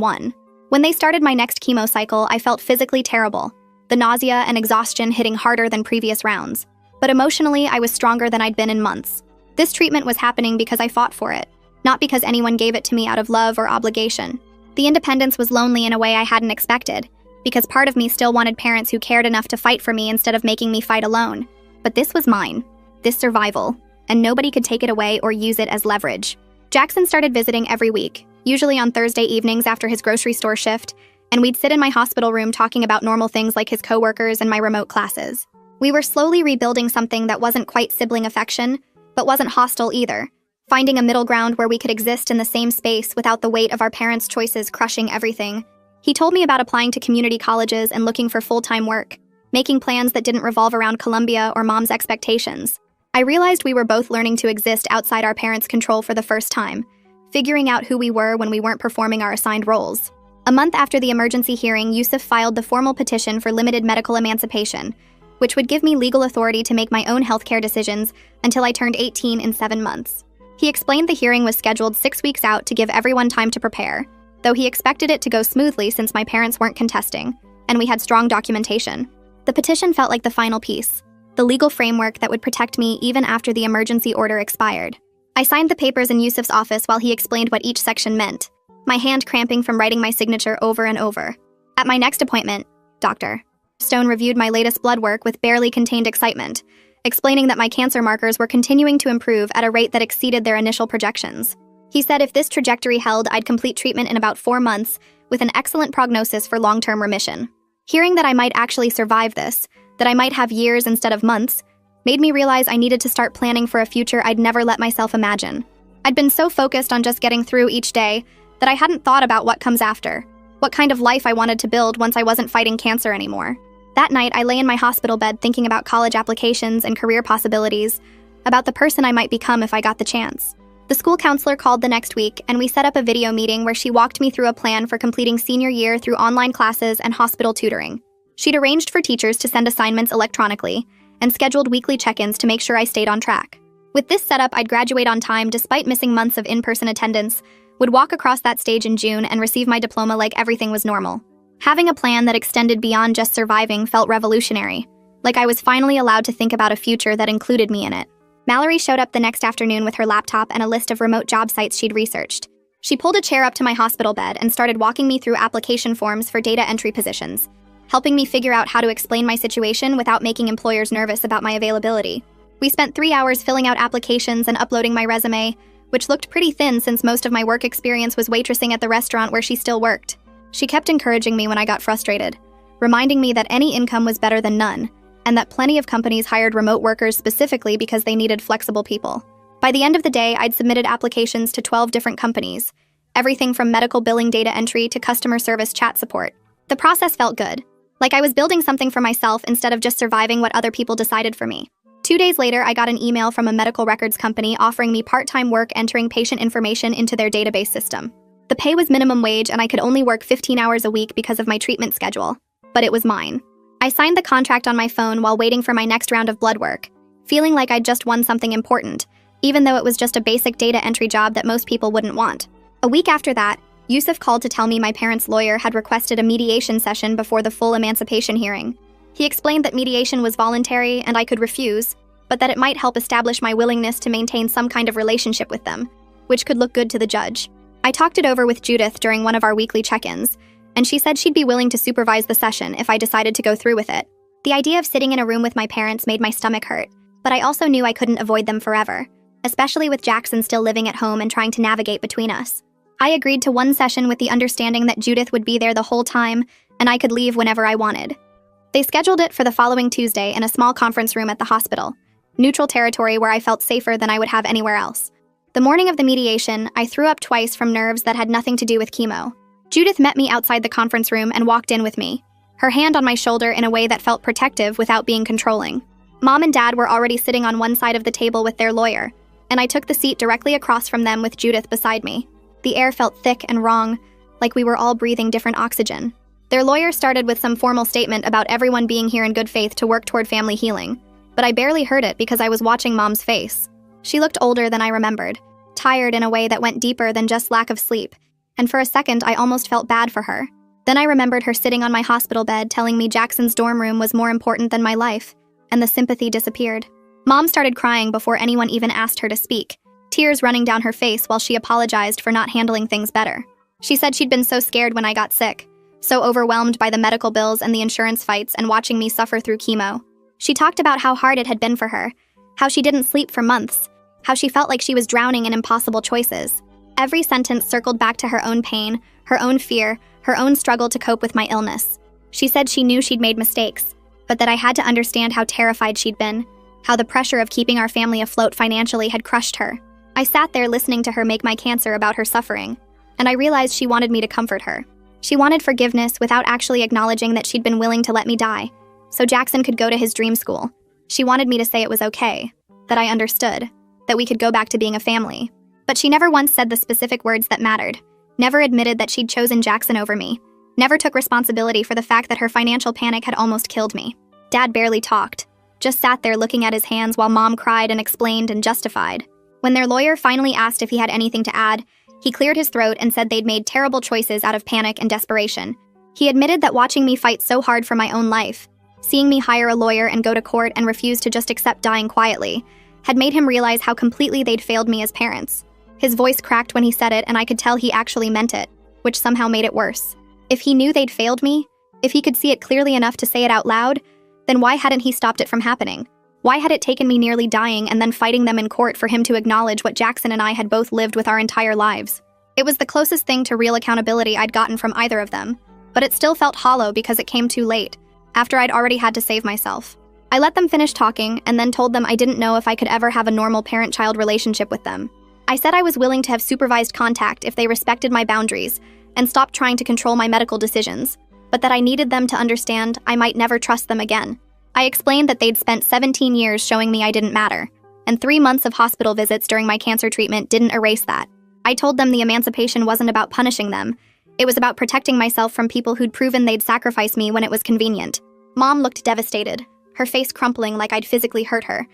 won. When they started my next chemo cycle, I felt physically terrible, the nausea and exhaustion hitting harder than previous rounds. But emotionally, I was stronger than I'd been in months. This treatment was happening because I fought for it, not because anyone gave it to me out of love or obligation. The independence was lonely in a way I hadn't expected, because part of me still wanted parents who cared enough to fight for me instead of making me fight alone. But this was mine, this survival, and nobody could take it away or use it as leverage. Jackson started visiting every week, usually on Thursday evenings after his grocery store shift, and we'd sit in my hospital room talking about normal things like his coworkers and my remote classes. We were slowly rebuilding something that wasn't quite sibling affection, but wasn't hostile either, finding a middle ground where we could exist in the same space without the weight of our parents' choices crushing everything. He told me about applying to community colleges and looking for full-time work, making plans that didn't revolve around Columbia or Mom's expectations. I realized we were both learning to exist outside our parents' control for the first time, figuring out who we were when we weren't performing our assigned roles. A month after the emergency hearing, Yusuf filed the formal petition for limited medical emancipation, which would give me legal authority to make my own healthcare decisions until I turned 18 in 7 months. He explained the hearing was scheduled 6 weeks out to give everyone time to prepare, though he expected it to go smoothly since my parents weren't contesting, and we had strong documentation. The petition felt like the final piece, the legal framework that would protect me even after the emergency order expired. I signed the papers in Yusuf's office while he explained what each section meant, my hand cramping from writing my signature over and over. At my next appointment, Dr. Stone reviewed my latest blood work with barely contained excitement, explaining that my cancer markers were continuing to improve at a rate that exceeded their initial projections. He said if this trajectory held, I'd complete treatment in about 4 months, with an excellent prognosis for long-term remission. Hearing that I might actually survive this, that I might have years instead of months, made me realize I needed to start planning for a future I'd never let myself imagine. I'd been so focused on just getting through each day that I hadn't thought about what comes after, what kind of life I wanted to build once I wasn't fighting cancer anymore. That night, I lay in my hospital bed thinking about college applications and career possibilities, about the person I might become if I got the chance. The school counselor called the next week, and we set up a video meeting where she walked me through a plan for completing senior year through online classes and hospital tutoring. She'd arranged for teachers to send assignments electronically, and scheduled weekly check-ins to make sure I stayed on track. With this setup, I'd graduate on time despite missing months of in-person attendance, would walk across that stage in June and receive my diploma like everything was normal. Having a plan that extended beyond just surviving felt revolutionary, like I was finally allowed to think about a future that included me in it. Mallory showed up the next afternoon with her laptop and a list of remote job sites she'd researched. She pulled a chair up to my hospital bed and started walking me through application forms for data entry positions, helping me figure out how to explain my situation without making employers nervous about my availability. We spent 3 hours filling out applications and uploading my resume, which looked pretty thin since most of my work experience was waitressing at the restaurant where she still worked. She kept encouraging me when I got frustrated, reminding me that any income was better than none, and that plenty of companies hired remote workers specifically because they needed flexible people. By the end of the day, I'd submitted applications to 12 different companies, everything from medical billing data entry to customer service chat support. The process felt good, like I was building something for myself instead of just surviving what other people decided for me. 2 days later, I got an email from a medical records company offering me part-time work entering patient information into their database system. The pay was minimum wage and I could only work 15 hours a week because of my treatment schedule, but it was mine. I signed the contract on my phone while waiting for my next round of blood work, feeling like I'd just won something important, even though it was just a basic data entry job that most people wouldn't want. A week after that, Yusuf called to tell me my parents' lawyer had requested a mediation session before the full emancipation hearing. He explained that mediation was voluntary and I could refuse, but that it might help establish my willingness to maintain some kind of relationship with them, which could look good to the judge. I talked it over with Judith during one of our weekly check-ins, and she said she'd be willing to supervise the session if I decided to go through with it. The idea of sitting in a room with my parents made my stomach hurt, but I also knew I couldn't avoid them forever, especially with Jackson still living at home and trying to navigate between us. I agreed to one session with the understanding that Judith would be there the whole time, and I could leave whenever I wanted. They scheduled it for the following Tuesday in a small conference room at the hospital, neutral territory where I felt safer than I would have anywhere else. The morning of the mediation, I threw up twice from nerves that had nothing to do with chemo. Judith met me outside the conference room and walked in with me, her hand on my shoulder in a way that felt protective without being controlling. Mom and Dad were already sitting on one side of the table with their lawyer, and I took the seat directly across from them with Judith beside me. The air felt thick and wrong, like we were all breathing different oxygen. Their lawyer started with some formal statement about everyone being here in good faith to work toward family healing, but I barely heard it because I was watching Mom's face. She looked older than I remembered, tired in a way that went deeper than just lack of sleep, and for a second I almost felt bad for her. Then I remembered her sitting on my hospital bed telling me Jackson's dorm room was more important than my life, and the sympathy disappeared. Mom started crying before anyone even asked her to speak, tears running down her face while she apologized for not handling things better. She said she'd been so scared when I got sick, so overwhelmed by the medical bills and the insurance fights and watching me suffer through chemo. She talked about how hard it had been for her, how she didn't sleep for months, how she felt like she was drowning in impossible choices. Every sentence circled back to her own pain, her own fear, her own struggle to cope with my illness. She said she knew she'd made mistakes, but that I had to understand how terrified she'd been, how the pressure of keeping our family afloat financially had crushed her. I sat there listening to her make my cancer about her suffering, and I realized she wanted me to comfort her. She wanted forgiveness without actually acknowledging that she'd been willing to let me die, so Jackson could go to his dream school. She wanted me to say it was okay, that I understood, that we could go back to being a family. But she never once said the specific words that mattered, never admitted that she'd chosen Jackson over me, never took responsibility for the fact that her financial panic had almost killed me. Dad barely talked, just sat there looking at his hands while Mom cried and explained and justified. When their lawyer finally asked if he had anything to add, He cleared his throat and said they'd made terrible choices out of panic and desperation. He admitted that watching me fight so hard for my own life, seeing me hire a lawyer and go to court and refuse to just accept dying quietly, had made him realize how completely they'd failed me as parents. His voice cracked when he said it, and I could tell he actually meant it, which somehow made it worse. If he knew they'd failed me, if he could see it clearly enough to say it out loud, then why hadn't he stopped it from happening? Why had it taken me nearly dying and then fighting them in court for him to acknowledge what Jackson and I had both lived with our entire lives? It was the closest thing to real accountability I'd gotten from either of them, but it still felt hollow because it came too late, after I'd already had to save myself. I let them finish talking and then told them I didn't know if I could ever have a normal parent-child relationship with them. I said I was willing to have supervised contact if they respected my boundaries and stopped trying to control my medical decisions, but that I needed them to understand I might never trust them again. I explained that they'd spent 17 years showing me I didn't matter, and 3 months of hospital visits during my cancer treatment didn't erase that. I told them the emancipation wasn't about punishing them. It was about protecting myself from people who'd proven they'd sacrifice me when it was convenient. Mom looked devastated, her face crumpling like I'd physically hurt her,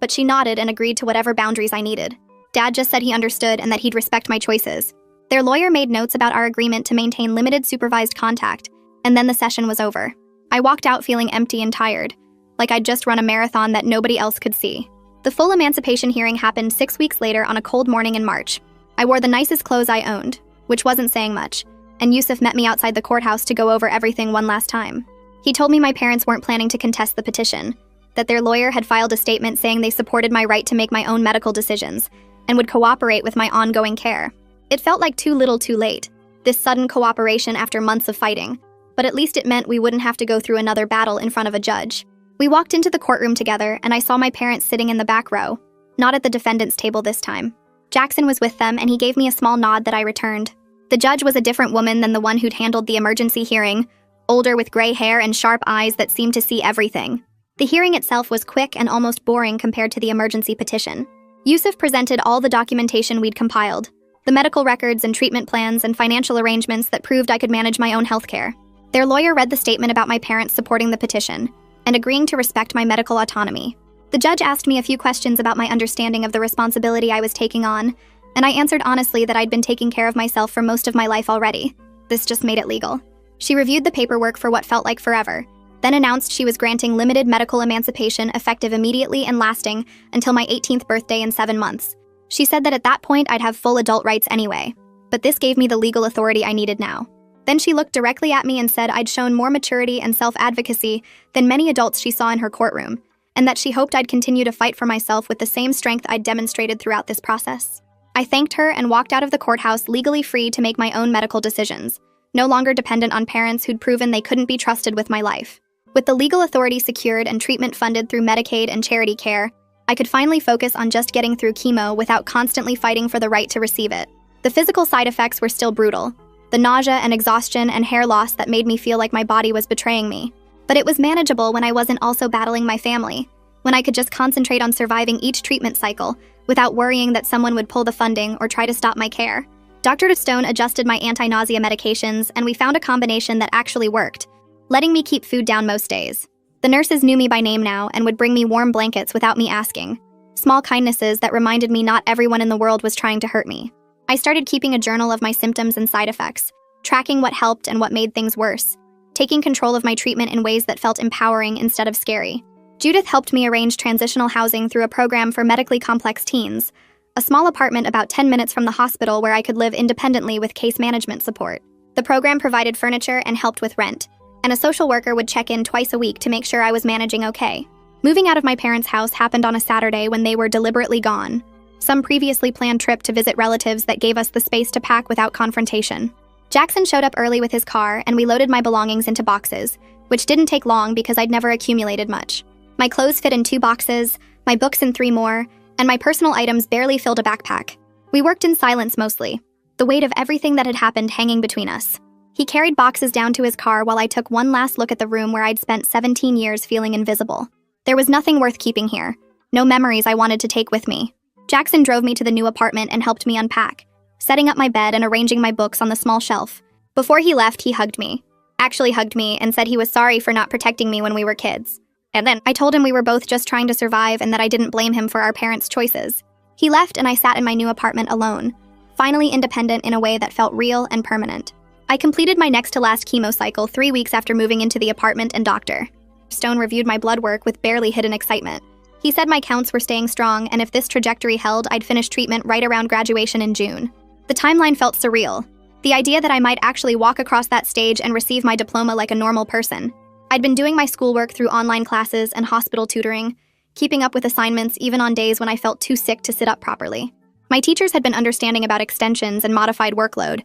but she nodded and agreed to whatever boundaries I needed. Dad just said he understood and that he'd respect my choices. Their lawyer made notes about our agreement to maintain limited supervised contact, and then the session was over. I walked out feeling empty and tired, like I'd just run a marathon that nobody else could see. The full emancipation hearing happened 6 weeks later on a cold morning in March. I wore the nicest clothes I owned, which wasn't saying much, and Yusuf met me outside the courthouse to go over everything one last time. He told me my parents weren't planning to contest the petition, that their lawyer had filed a statement saying they supported my right to make my own medical decisions, and would cooperate with my ongoing care. It felt like too little too late, this sudden cooperation after months of fighting, but at least it meant we wouldn't have to go through another battle in front of a judge. We walked into the courtroom together, and I saw my parents sitting in the back row, not at the defendant's table this time. Jackson was with them, and he gave me a small nod that I returned. The judge was a different woman than the one who'd handled the emergency hearing, older with gray hair and sharp eyes that seemed to see everything. The hearing itself was quick and almost boring compared to the emergency petition. Yusuf presented all the documentation we'd compiled, the medical records and treatment plans and financial arrangements that proved I could manage my own health care. Their lawyer read the statement about my parents supporting the petition and agreeing to respect my medical autonomy. The judge asked me a few questions about my understanding of the responsibility I was taking on, and I answered honestly that I'd been taking care of myself for most of my life already. This just made it legal. She reviewed the paperwork for what felt like forever, then announced she was granting limited medical emancipation effective immediately and lasting until my 18th birthday in 7 months. She said that at that point I'd have full adult rights anyway, but this gave me the legal authority I needed now. Then she looked directly at me and said I'd shown more maturity and self-advocacy than many adults she saw in her courtroom, and that she hoped I'd continue to fight for myself with the same strength I'd demonstrated throughout this process. I thanked her and walked out of the courthouse legally free to make my own medical decisions, no longer dependent on parents who'd proven they couldn't be trusted with my life. With the legal authority secured and treatment funded through Medicaid and charity care, I could finally focus on just getting through chemo without constantly fighting for the right to receive it. The physical side effects were still brutal, the nausea and exhaustion and hair loss that made me feel like my body was betraying me. But it was manageable when I wasn't also battling my family, when I could just concentrate on surviving each treatment cycle without worrying that someone would pull the funding or try to stop my care. Dr. Stone adjusted my anti-nausea medications, and we found a combination that actually worked, letting me keep food down most days. The nurses knew me by name now and would bring me warm blankets without me asking, small kindnesses that reminded me not everyone in the world was trying to hurt me. I started keeping a journal of my symptoms and side effects, tracking what helped and what made things worse, taking control of my treatment in ways that felt empowering instead of scary. Judith helped me arrange transitional housing through a program for medically complex teens, a small apartment about 10 minutes from the hospital where I could live independently with case management support. The program provided furniture and helped with rent, and a social worker would check in twice a week to make sure I was managing okay. Moving out of my parents' house happened on a Saturday when they were deliberately gone, some previously planned trip to visit relatives that gave us the space to pack without confrontation. Jackson showed up early with his car, and we loaded my belongings into boxes, which didn't take long because I'd never accumulated much. My clothes fit in 2 boxes, my books in 3 more, and my personal items barely filled a backpack. We worked in silence mostly, the weight of everything that had happened hanging between us. He carried boxes down to his car while I took one last look at the room where I'd spent 17 years feeling invisible. There was nothing worth keeping here, no memories I wanted to take with me. Jackson drove me to the new apartment and helped me unpack, setting up my bed and arranging my books on the small shelf. Before he left, he hugged me, and said he was sorry for not protecting me when we were kids. And then I told him we were both just trying to survive and that I didn't blame him for our parents' choices. He left and I sat in my new apartment alone, finally independent in a way that felt real and permanent. I completed my next to last chemo cycle 3 weeks after moving into the apartment, and Dr. Stone reviewed my blood work with barely hidden excitement. He said my counts were staying strong, and if this trajectory held, I'd finish treatment right around graduation in June. The timeline felt surreal. The idea that I might actually walk across that stage and receive my diploma like a normal person. I'd been doing my schoolwork through online classes and hospital tutoring, keeping up with assignments even on days when I felt too sick to sit up properly. My teachers had been understanding about extensions and modified workload,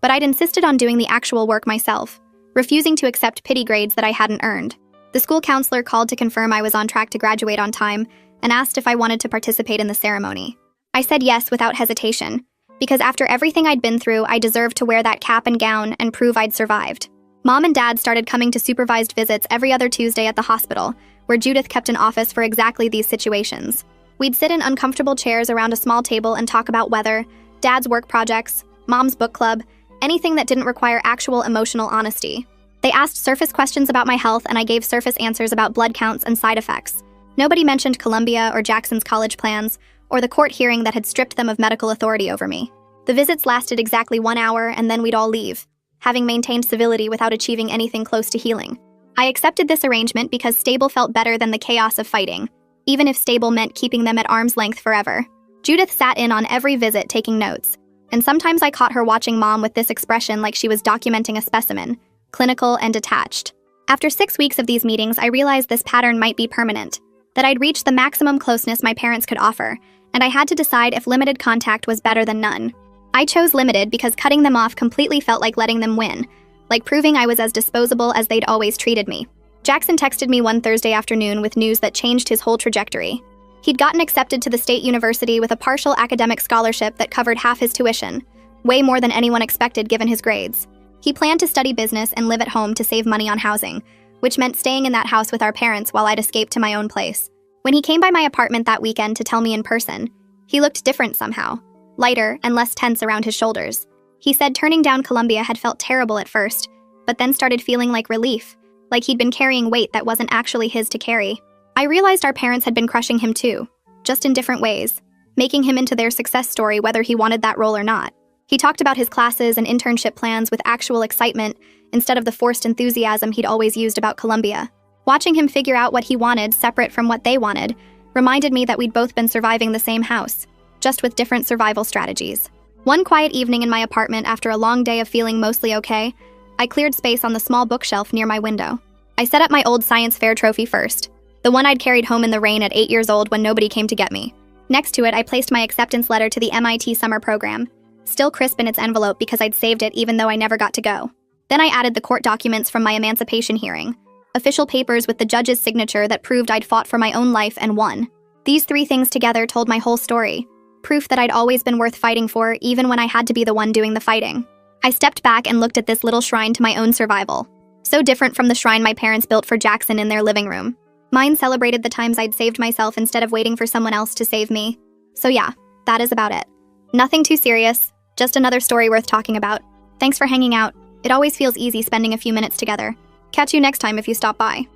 but I'd insisted on doing the actual work myself, refusing to accept pity grades that I hadn't earned. The school counselor called to confirm I was on track to graduate on time and asked if I wanted to participate in the ceremony. I said yes without hesitation, because after everything I'd been through, I deserved to wear that cap and gown and prove I'd survived. Mom and Dad started coming to supervised visits every other Tuesday at the hospital, where Judith kept an office for exactly these situations. We'd sit in uncomfortable chairs around a small table and talk about weather, Dad's work projects, Mom's book club, anything that didn't require actual emotional honesty. They asked surface questions about my health, and I gave surface answers about blood counts and side effects. Nobody mentioned Columbia or Jackson's college plans, or the court hearing that had stripped them of medical authority over me. The visits lasted exactly 1 hour, and then we'd all leave, having maintained civility without achieving anything close to healing. I accepted this arrangement because stable felt better than the chaos of fighting, even if stable meant keeping them at arm's length forever. Judith sat in on every visit taking notes, and sometimes I caught her watching Mom with this expression like she was documenting a specimen, clinical and detached. After 6 weeks of these meetings, I realized this pattern might be permanent, that I'd reached the maximum closeness my parents could offer, and I had to decide if limited contact was better than none. I chose limited because cutting them off completely felt like letting them win, like proving I was as disposable as they'd always treated me. Jackson texted me one Thursday afternoon with news that changed his whole trajectory. He'd gotten accepted to the state university with a partial academic scholarship that covered half his tuition, way more than anyone expected given his grades. He planned to study business and live at home to save money on housing, which meant staying in that house with our parents while I'd escape to my own place. When he came by my apartment that weekend to tell me in person, he looked different somehow, lighter and less tense around his shoulders. He said turning down Columbia had felt terrible at first, but then started feeling like relief, like he'd been carrying weight that wasn't actually his to carry. I realized our parents had been crushing him too, just in different ways, making him into their success story whether he wanted that role or not. He talked about his classes and internship plans with actual excitement instead of the forced enthusiasm he'd always used about Columbia. Watching him figure out what he wanted separate from what they wanted reminded me that we'd both been surviving the same house, just with different survival strategies. One quiet evening in my apartment after a long day of feeling mostly okay, I cleared space on the small bookshelf near my window. I set up my old science fair trophy first, the one I'd carried home in the rain at 8 years old when nobody came to get me. Next to it, I placed my acceptance letter to the MIT summer program, still crisp in its envelope because I'd saved it even though I never got to go. Then I added the court documents from my emancipation hearing, official papers with the judge's signature that proved I'd fought for my own life and won. These 3 things together told my whole story, proof that I'd always been worth fighting for even when I had to be the one doing the fighting. I stepped back and looked at this little shrine to my own survival, so different from the shrine my parents built for Jackson in their living room. Mine celebrated the times I'd saved myself instead of waiting for someone else to save me. So yeah, that is about it. Nothing too serious, just another story worth talking about. Thanks for hanging out. It always feels easy spending a few minutes together. Catch you next time if you stop by.